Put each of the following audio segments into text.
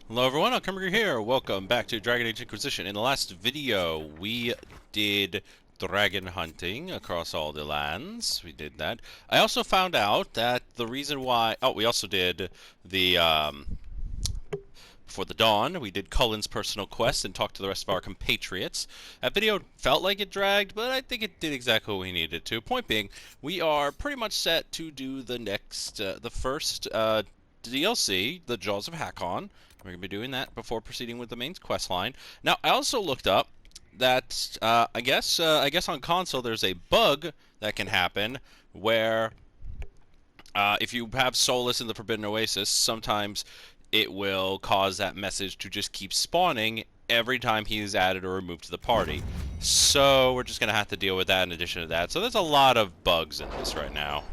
Hello everyone, Alchemicgree here. Welcome back to Dragon Age Inquisition. In the last video, we did dragon hunting across all the lands. We did that. I also found out that the reason why... Oh, we also did the, before the dawn, we did Cullen's personal quest and talked to the rest of our compatriots. That video felt like it dragged, but I think it did exactly what we needed to. Point being, we are pretty much set to do the next, the first, DLC, the Jaws of Hakon. We're going to be doing that before proceeding with the main quest line. Now, I also looked up that I guess on console there's a bug that can happen where if you have Solus in the Forbidden Oasis, sometimes it will cause that message to just keep spawning every time he is added or removed to the party. So we're just going to have to deal with that in addition to that. So there's a lot of bugs in this right now.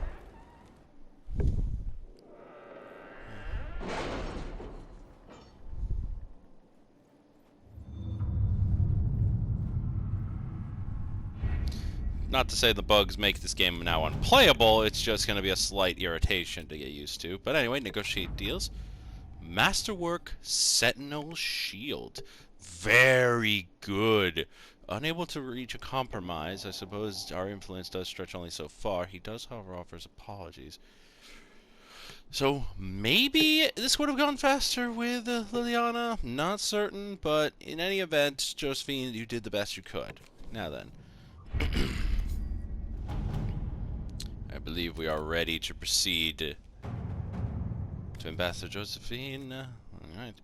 Not to say the bugs make this game now unplayable, it's just going to be a slight irritation to get used to. But anyway, negotiate deals. Masterwork Sentinel Shield. Very good. Unable to reach a compromise. I suppose our influence does stretch only so far. He does, however, offers apologies. So maybe this would have gone faster with Liliana. Not certain, but in any event, Josephine, you did the best you could. Now then. I believe we are ready to proceed to Ambassador Josephine. Alright.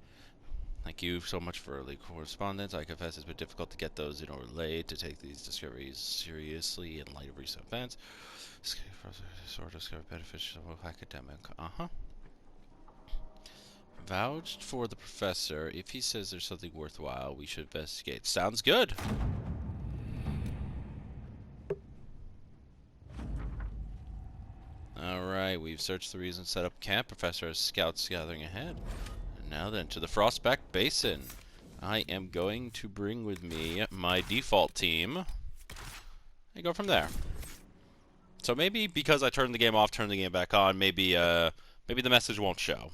Thank you so much for early correspondence. I confess it's been difficult to get those in Orlais to take these discoveries seriously in light of recent events. Sort of discover beneficial academic. Vouched for the professor. If he says there's something worthwhile, we should investigate. Sounds good. Alright, we've searched the region, set up camp. Professor has scouts gathering ahead. And now then, to the Frostback Basin. I am going to bring with me my default team. And go from there. So maybe because I turned the game off, turned the game back on, maybe the message won't show.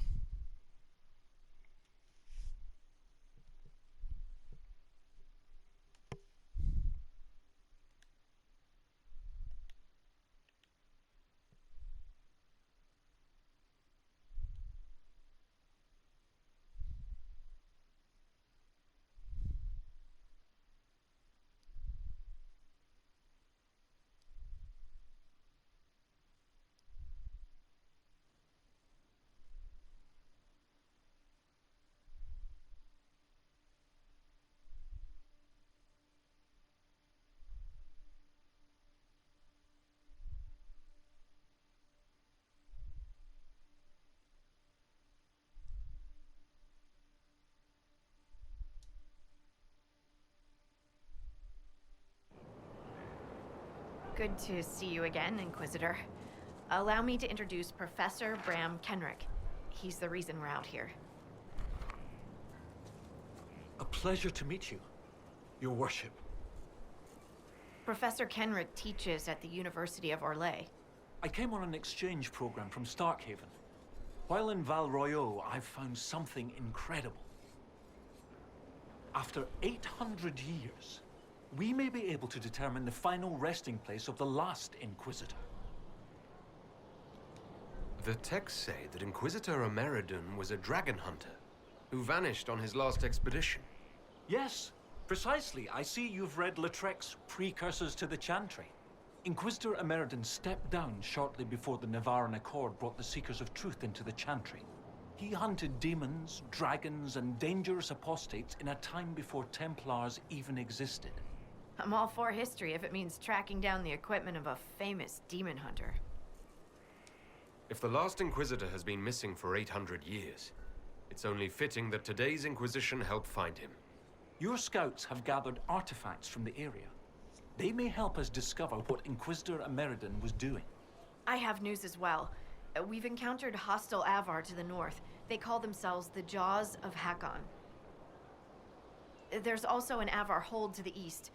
Good to see you again, Inquisitor. Allow me to introduce Professor Bram Kenrick. He's the reason we're out here. A pleasure to meet you, Your Worship. Professor Kenrick teaches at the University of Orlais. I came on an exchange program from Starkhaven. While in Val Royeaux, I've found something incredible. After 800 years, we may be able to determine the final resting place of the last Inquisitor. The texts say that Inquisitor Emeraldon was a dragon hunter who vanished on his last expedition. Yes, precisely. I see you've read Lautrec's Precursors to the Chantry. Inquisitor Emeraldon stepped down shortly before the Nevarran Accord brought the Seekers of Truth into the Chantry. He hunted demons, dragons, and dangerous apostates in a time before Templars even existed. I'm all for history if it means tracking down the equipment of a famous demon hunter. If the last Inquisitor has been missing for 800 years, it's only fitting that today's Inquisition help find him. Your scouts have gathered artifacts from the area. They may help us discover what Inquisitor Emeraldon was doing. I have news as well. We've encountered hostile Avar to the north. They call themselves the Jaws of Hakon. There's also an Avar hold to the east.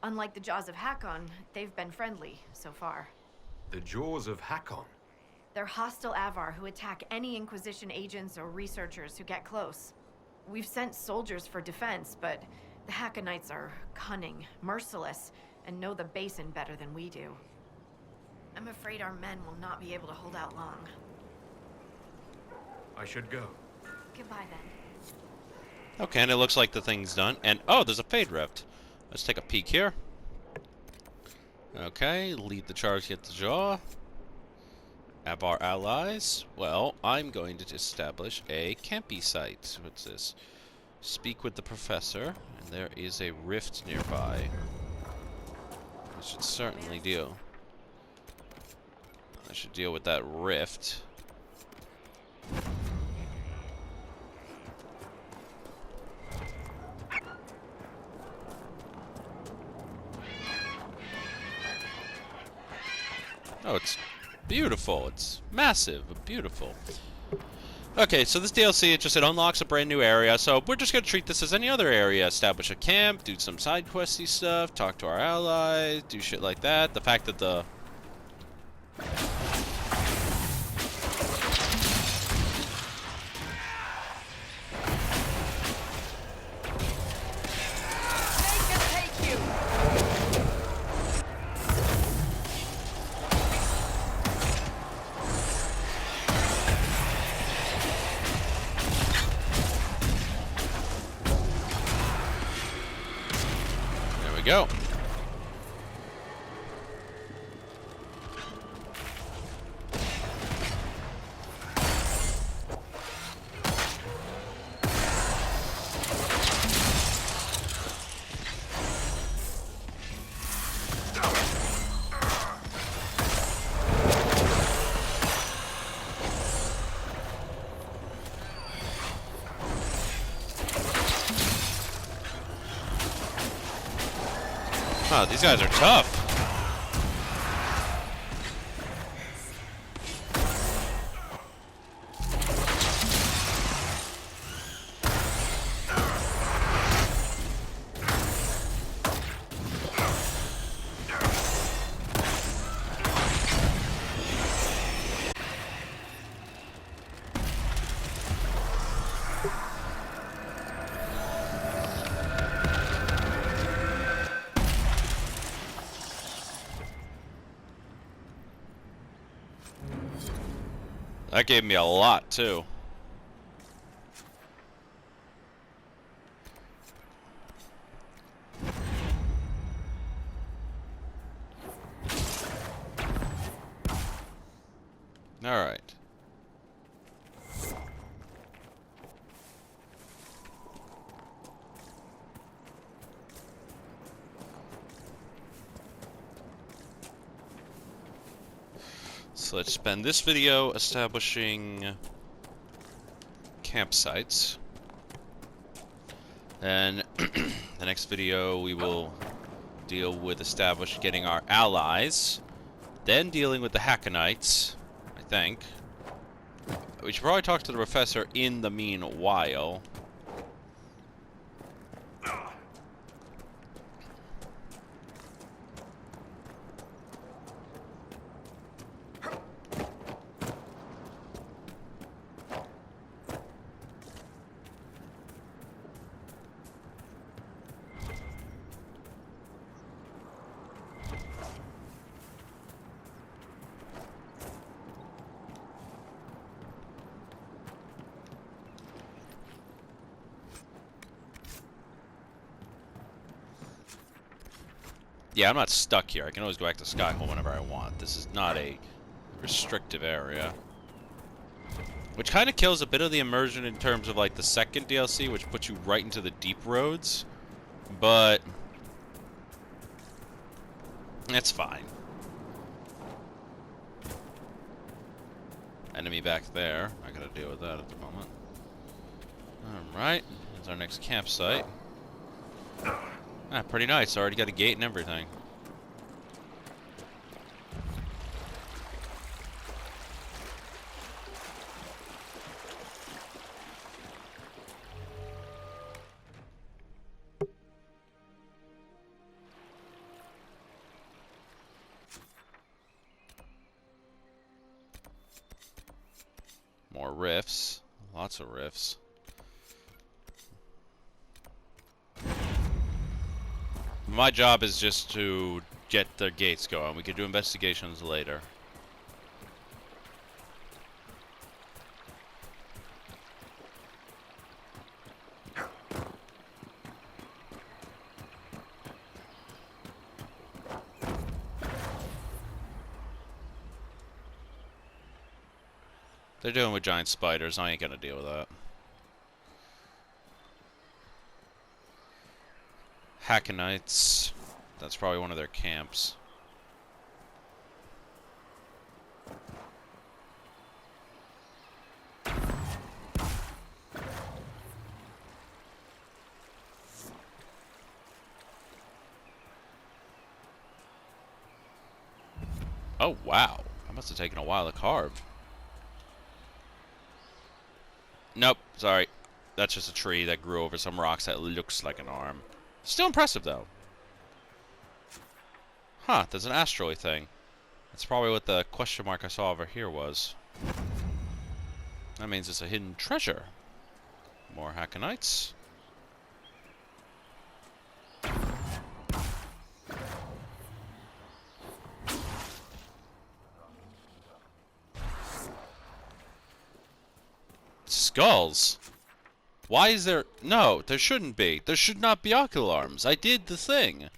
Unlike the Jaws of Hakon, they've been friendly so far. The Jaws of Hakon? They're hostile Avar who attack any Inquisition agents or researchers who get close. We've sent soldiers for defense, but the Hackonites are cunning, merciless, and know the Basin better than we do. I'm afraid our men will not be able to hold out long. I should go. Goodbye, then. Okay, and it looks like the thing's done. And, oh, there's a Fade Rift. Let's take a peek here. Okay, lead the charge, get the jaw. Have our allies. Well, I'm going to establish a campy site. What's this? Speak with the professor. And there is a rift nearby. I should certainly deal. I should deal with that rift. Oh, it's beautiful. It's massive, but beautiful. Okay, so this DLC, it unlocks a brand new area, so we're just going to treat this as any other area. Establish a camp, do some side questy stuff, talk to our allies, do shit like that. The fact that the... Go. Huh, these guys are tough. That gave me a lot, too. All right. So let's spend this video establishing campsites. And the next video we will deal with getting our allies. Then dealing with the Hackonites, I think. We should probably talk to the professor in the meanwhile. Yeah, I'm not stuck here. I can always go back to Skyhole whenever I want. This is not a restrictive area. Which kind of kills a bit of the immersion in terms of, like, the second DLC, which puts you right into the deep roads. But it's fine. Enemy back there. I gotta deal with that at the moment. Alright, here's our next campsite. Ah, pretty nice. Already got a gate and everything. More rifts. Lots of rifts. My job is just to get the gates going. We could do investigations later. They're dealing with giant spiders. I ain't gonna deal with that. Hackenites. That's probably one of their camps. Oh, wow. That must have taken a while to carve. Nope, sorry. That's just a tree that grew over some rocks that looks like an arm. Still impressive, though. Huh, there's an asteroid thing. That's probably what the question mark I saw over here was. That means it's a hidden treasure. More Hackenites. Skulls? Why is there... No, there shouldn't be. There should not be ocular arms. I did the thing.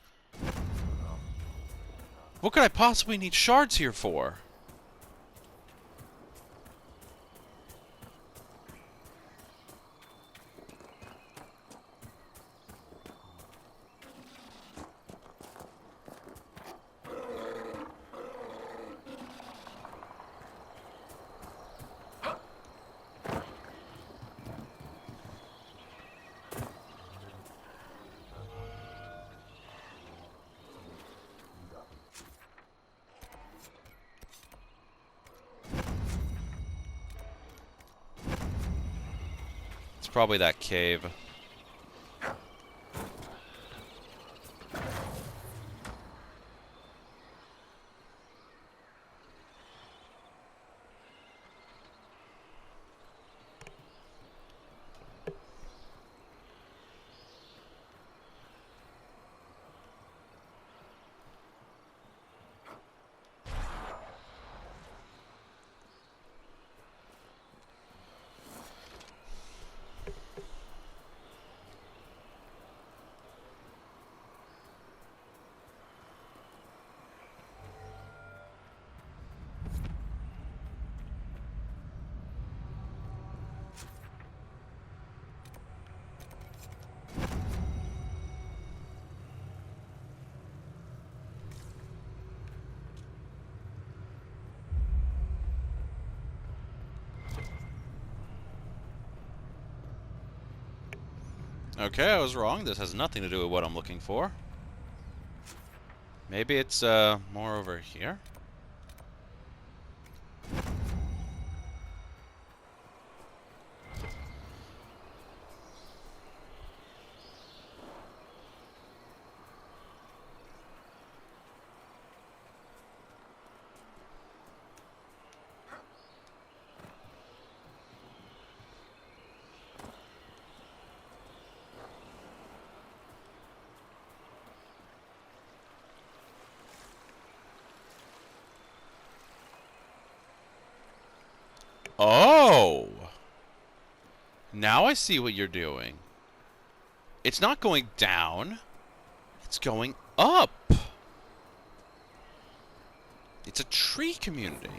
What could I possibly need shards here for? Probably that cave. Okay, I was wrong. This has nothing to do with what I'm looking for. Maybe it's more over here. Oh! Now I see what you're doing. It's not going down. It's going up. It's a tree community.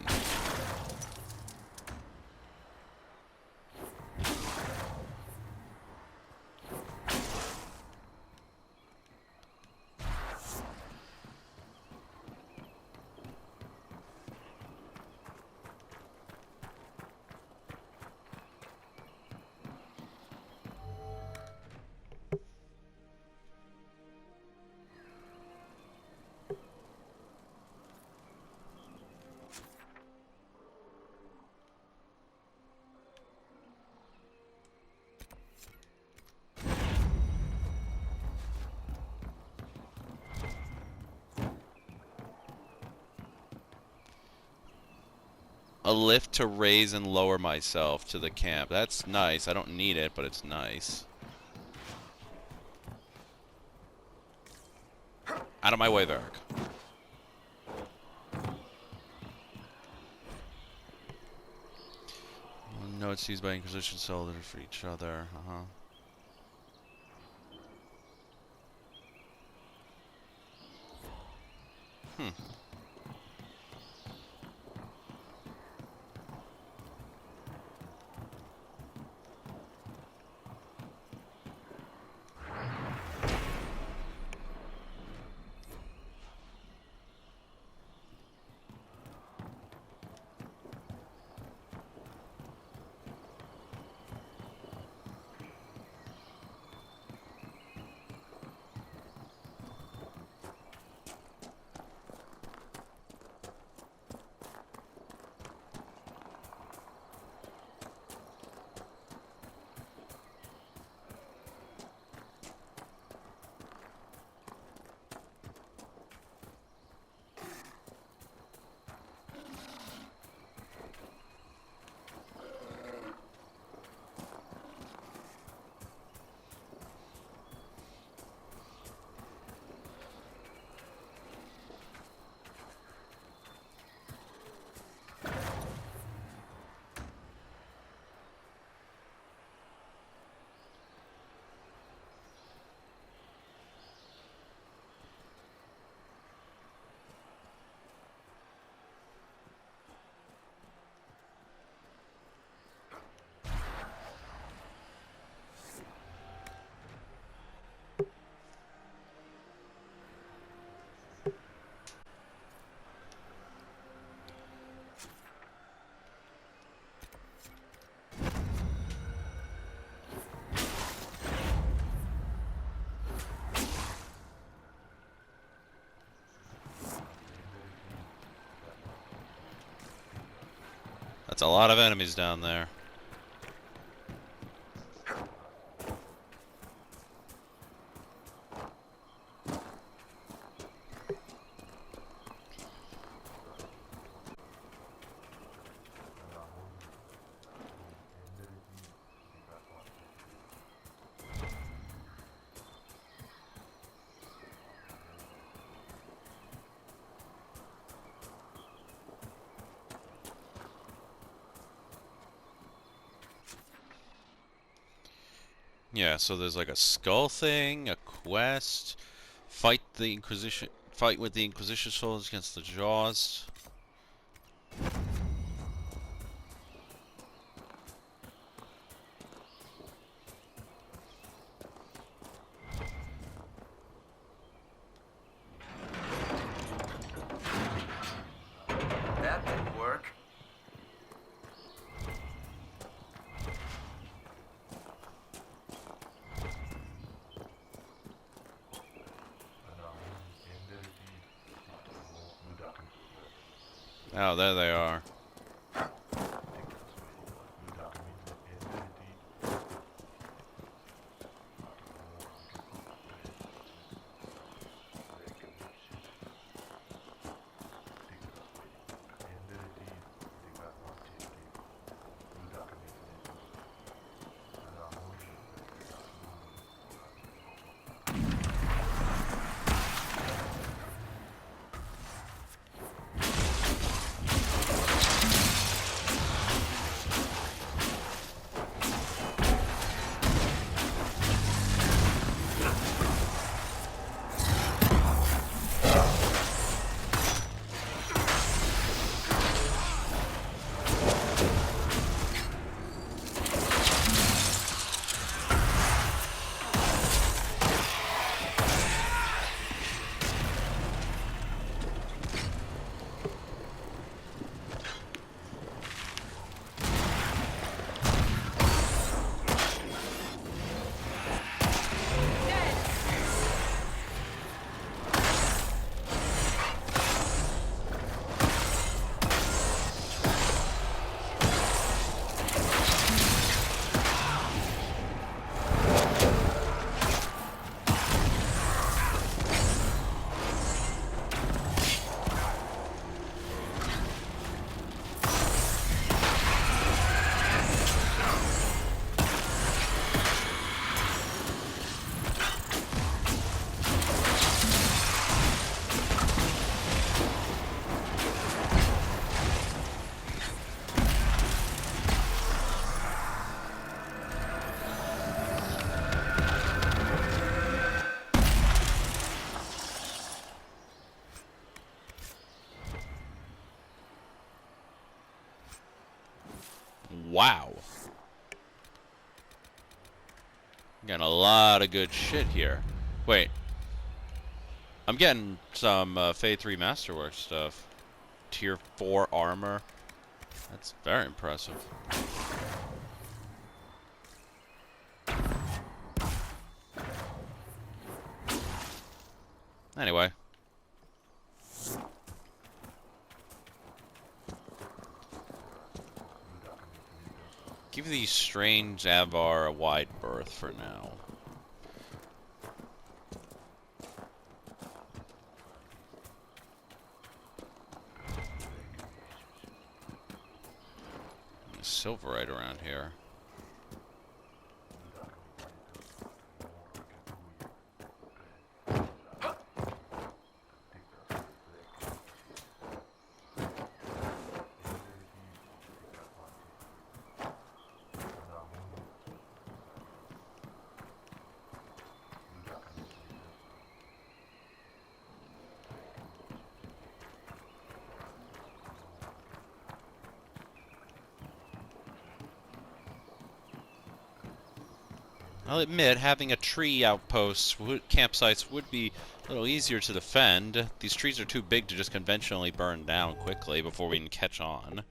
A lift to raise and lower myself to the camp. That's nice. I don't need it, but it's nice. Out of my way, Varric. Notes used by Inquisition soldiers for each other. That's a lot of enemies down there. Yeah, so there's like a skull thing, a quest, fight with the Inquisition soldiers against the Jaws. That didn't work. Oh, there they are. wow. Getting a lot of good shit here. Wait. I'm getting some Fade 3 Masterwork stuff. Tier 4 armor. That's very impressive. Anyway. Give these strange Avar a wide berth for now. Silverite around here. I'll admit, having a tree outpost campsites would be a little easier to defend. These trees are too big to just conventionally burn down quickly before we can catch on.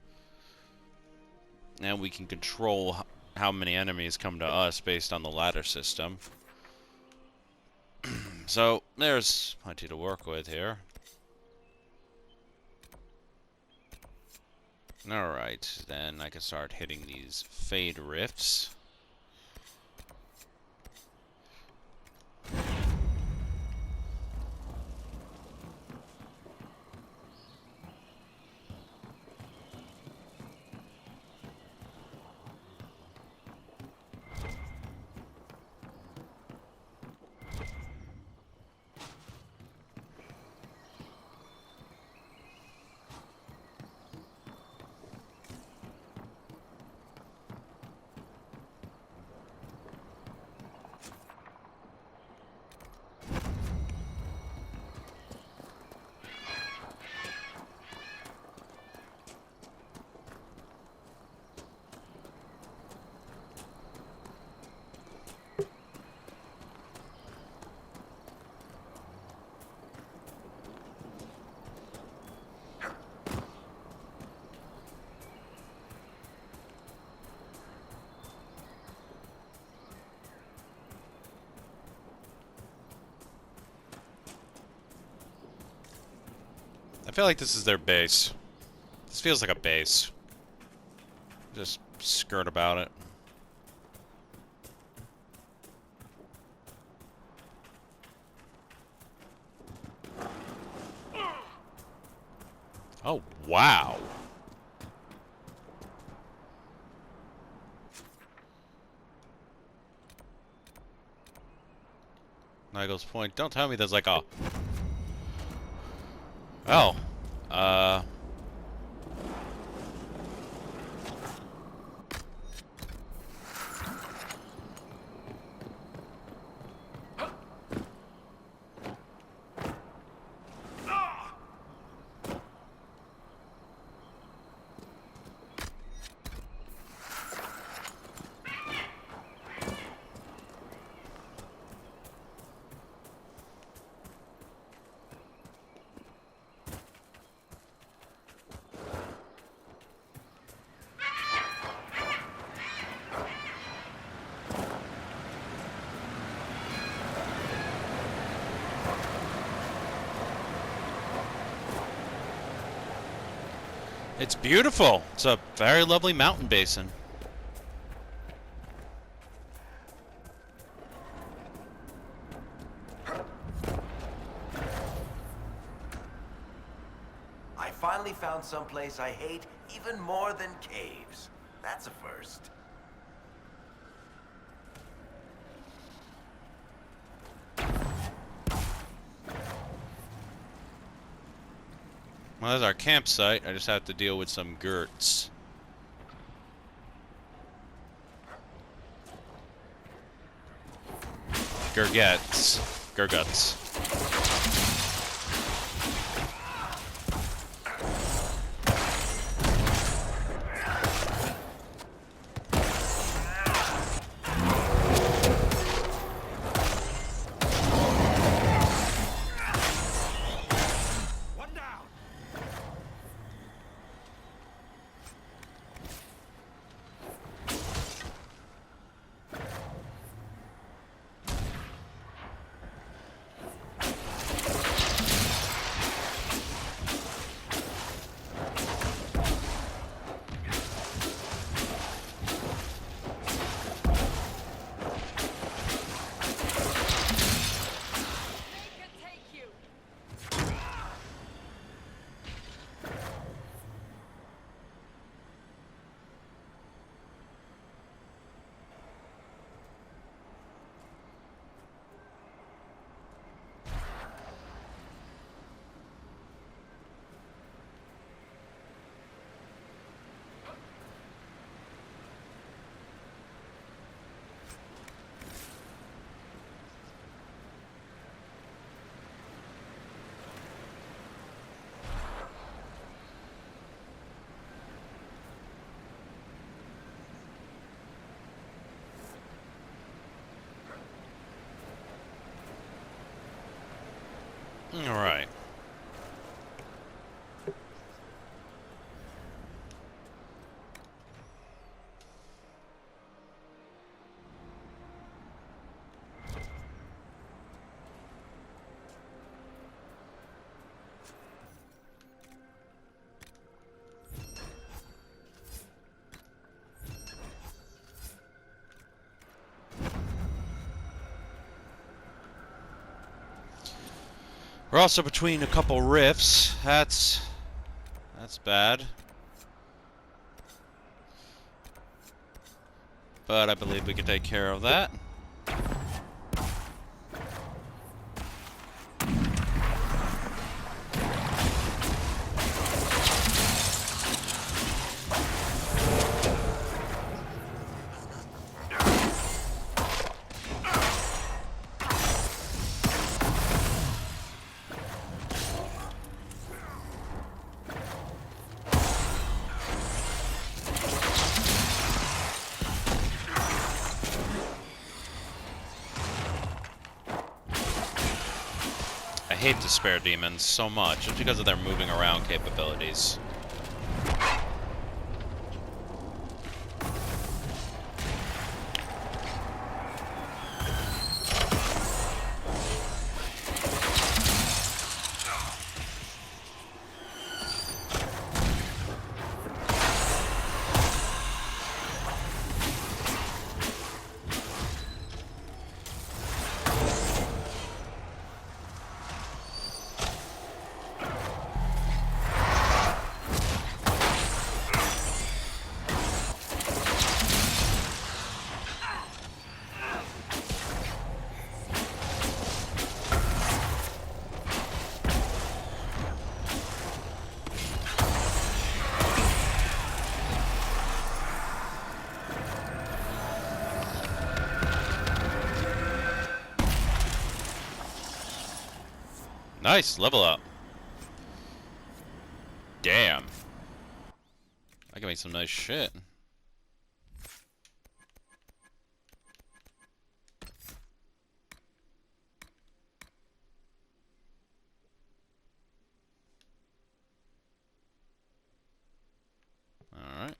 And we can control how many enemies come to us based on the ladder system. So, there's plenty to work with here. Alright, then I can start hitting these Fade Rifts. I feel like this is their base. This feels like a base. Just skirt about it. Oh, wow. Nigel's Point. Don't tell me there's like a... Oh. It's beautiful. It's a very lovely mountain basin. I finally found someplace I hate even more than caves. That's a first. Well, there's our campsite. I just have to deal with some Gurts. Gurguts. Gurguts. Alright. We're also between a couple rifts. That's bad. But I believe we can take care of that. I hate Despair Demons so much, just because of their moving around capabilities. Nice, level up. Damn. I can make some nice shit. Alright.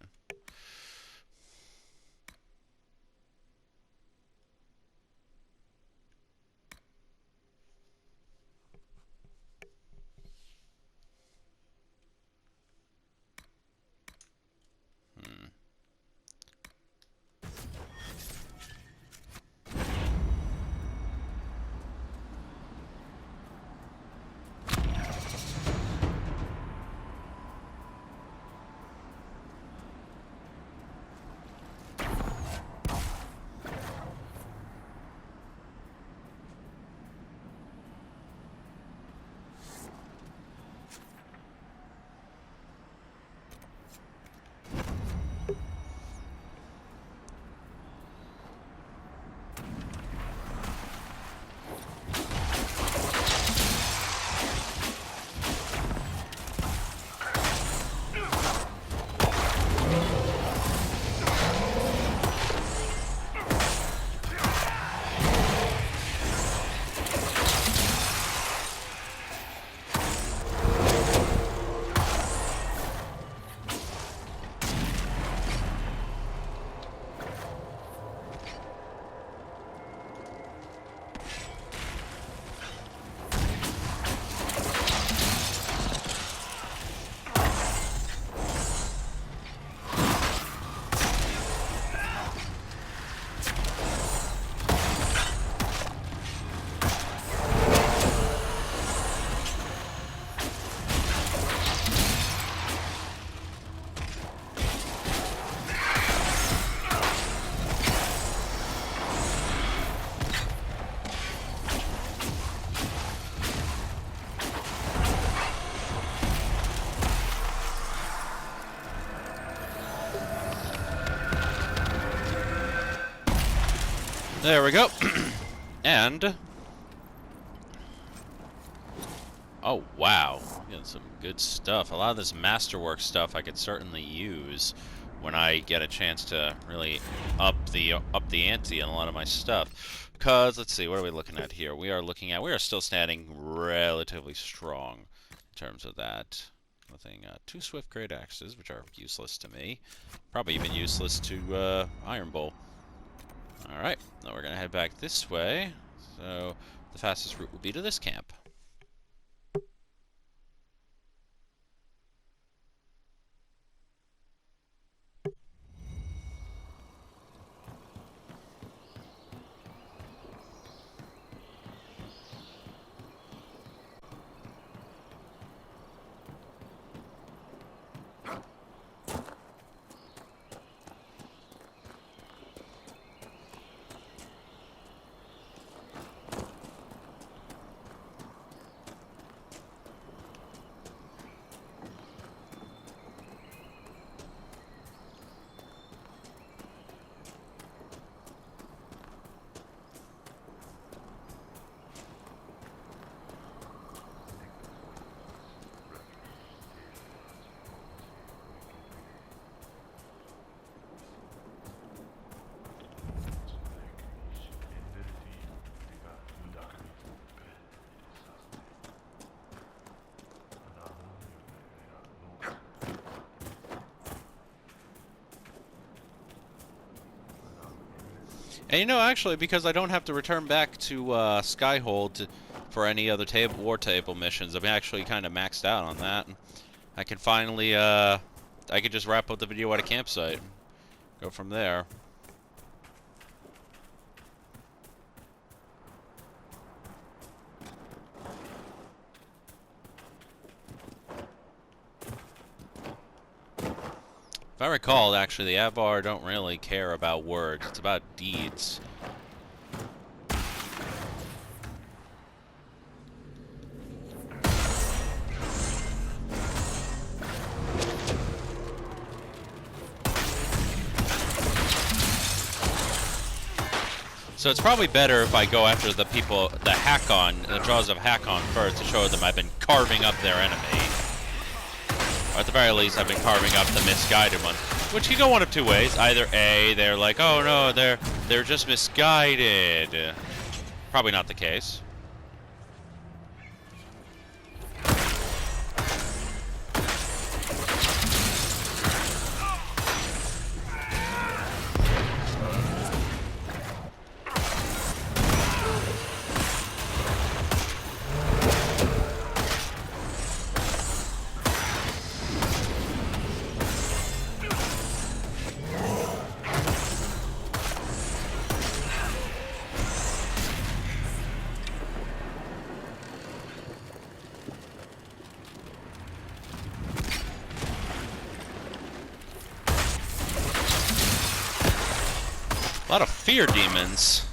There we go. And... oh, wow. Got some good stuff. A lot of this masterwork stuff I could certainly use when I get a chance to really up the ante on a lot of my stuff. Because, let's see, what are we looking at here? We are still standing relatively strong in terms of that. Nothing, 2 swift great axes, which are useless to me. Probably even useless to, Iron Bowl. Alright, now we're gonna head back this way. So, the fastest route will be to this camp. And you know, actually, because I don't have to return back to Skyhold for any other war table missions, I'm actually kind of maxed out on that. I can finally, I could just wrap up the video at a campsite. Go from there. If I recall, actually, the Avar don't really care about words. It's about deeds. So it's probably better if I go after the people, the jaws of Hakon first to show them I've been carving up their enemy. Or at the very least, I've been carving up the misguided ones. Which can go one of two ways. Either A, they're like, oh no, they're just misguided. Probably not the case. A lot of fear demons.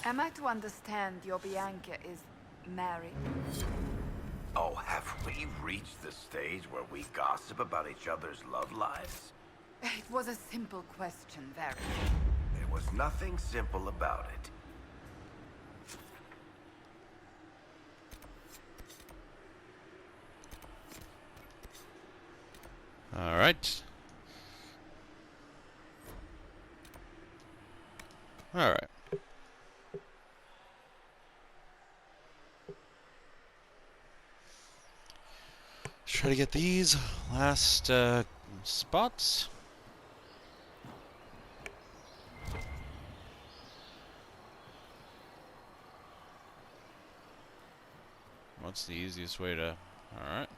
Am I to understand your Bianca is married? Oh, have we reached the stage where we gossip about each other's love lives? It was a simple question, very. There was nothing simple about it. All right. All right. Let's try to get these last spots. What's the easiest way to... Alright.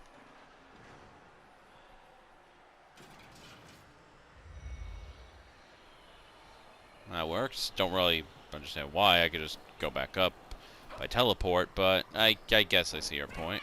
That works. Don't really understand why. I could just go back up by teleport, but I guess I see your point.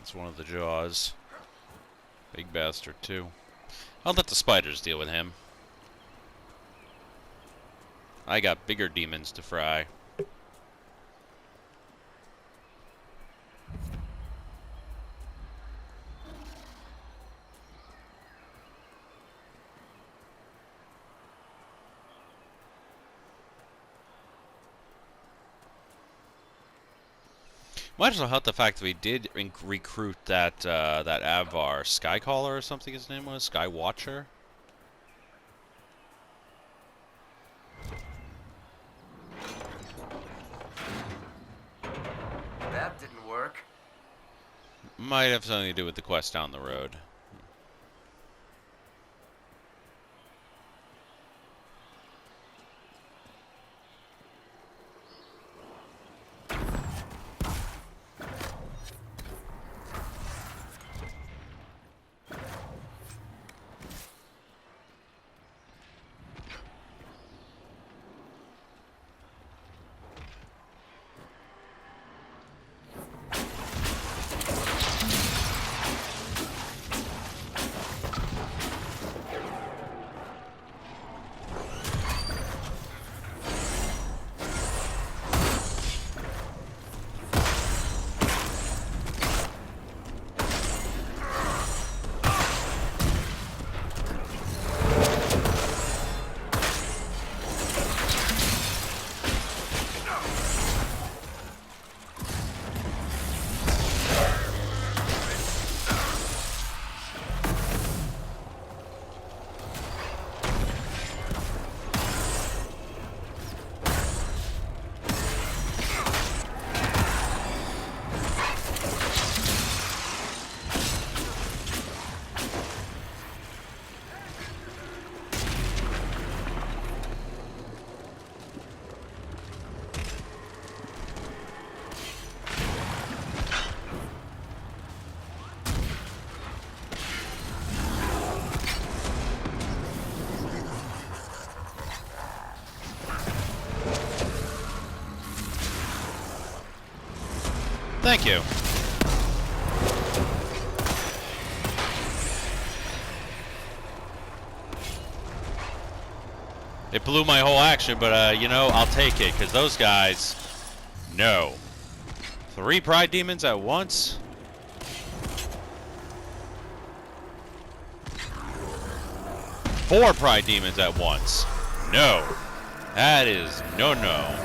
It's one of the jaws. Big bastard, too. I'll let the spiders deal with him. I got bigger demons to fry. Might as well help the fact that we did recruit that that Avar Skycaller or something his name was, Skywatcher. That didn't work. Might have something to do with the quest down the road. Thank you. It blew my whole action, but you know, I'll take it, because those guys, no. 3 pride demons at once? Four pride demons at once? No. That is no-no.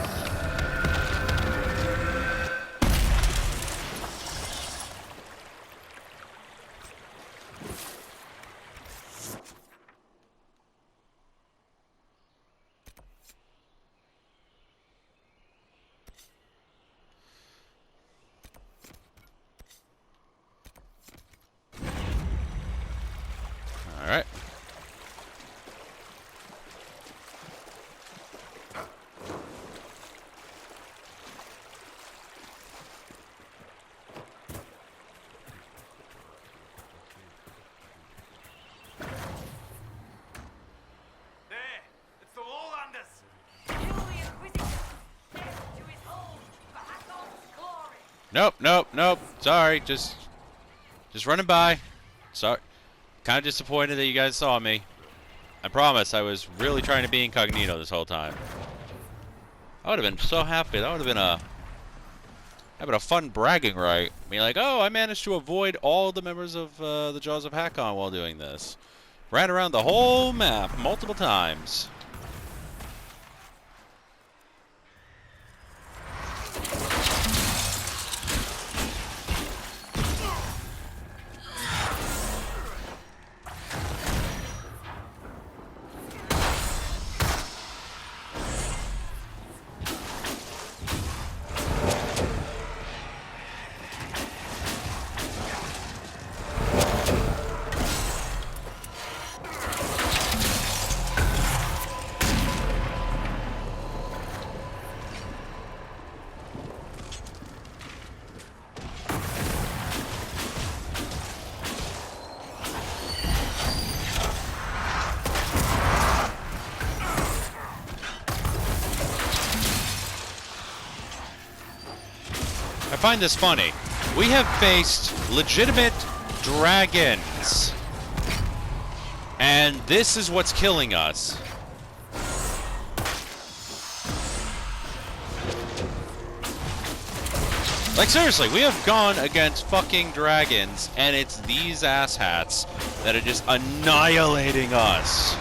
Alright. There! It's the Lowlanders! Kill the Inquisition! Death to his hold for Hakon's glory! Nope, nope, nope. Sorry, just running by. Sorry. Kind of disappointed that you guys saw me. I promise I was really trying to be incognito this whole time. I would have been so happy. That would have been a fun bragging right. Being like, oh, I managed to avoid all the members of the Jaws of Hakon while doing this. Ran around the whole map multiple times. find this funny. We have faced legitimate dragons. And this is what's killing us. Like, seriously, we have gone against fucking dragons, and it's these asshats that are just annihilating us.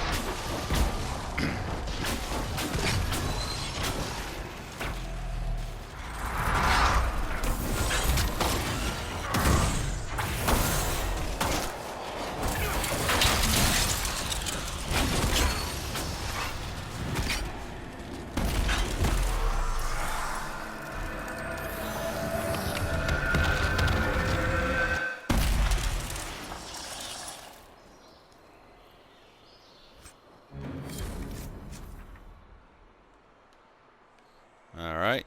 Alright.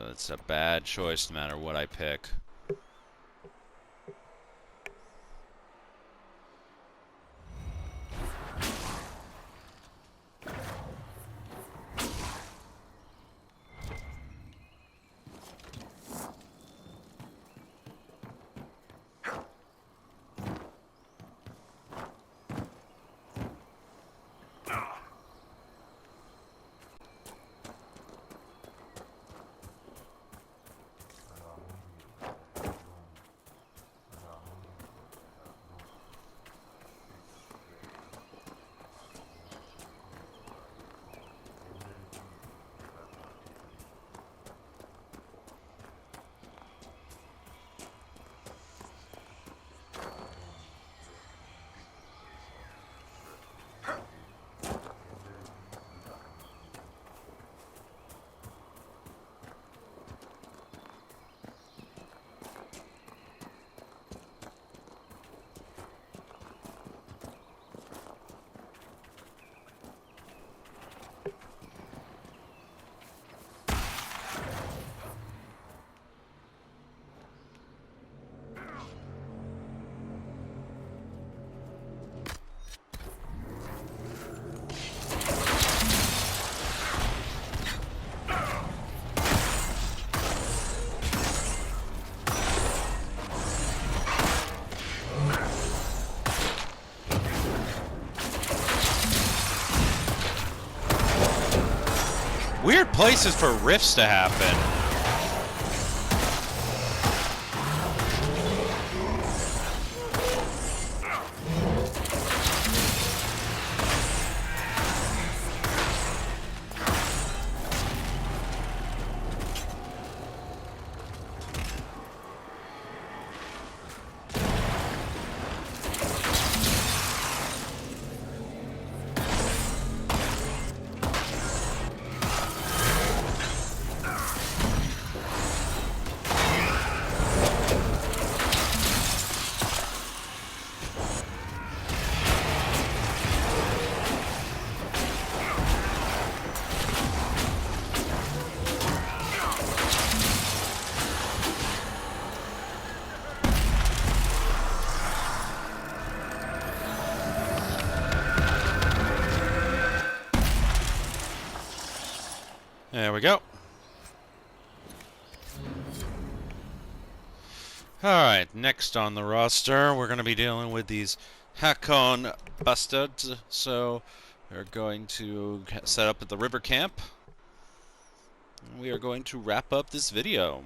It's a bad choice no matter what I pick. Weird places for rifts to happen. There we go. Alright, next on the roster, we're going to be dealing with these Hakon bastards. So, we're going to set up at the river camp. We are going to wrap up this video.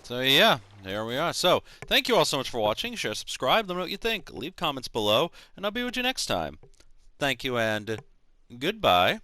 So yeah, there we are. So, thank you all so much for watching. Share, subscribe, let me know what you think. Leave comments below, and I'll be with you next time. Thank you, and goodbye.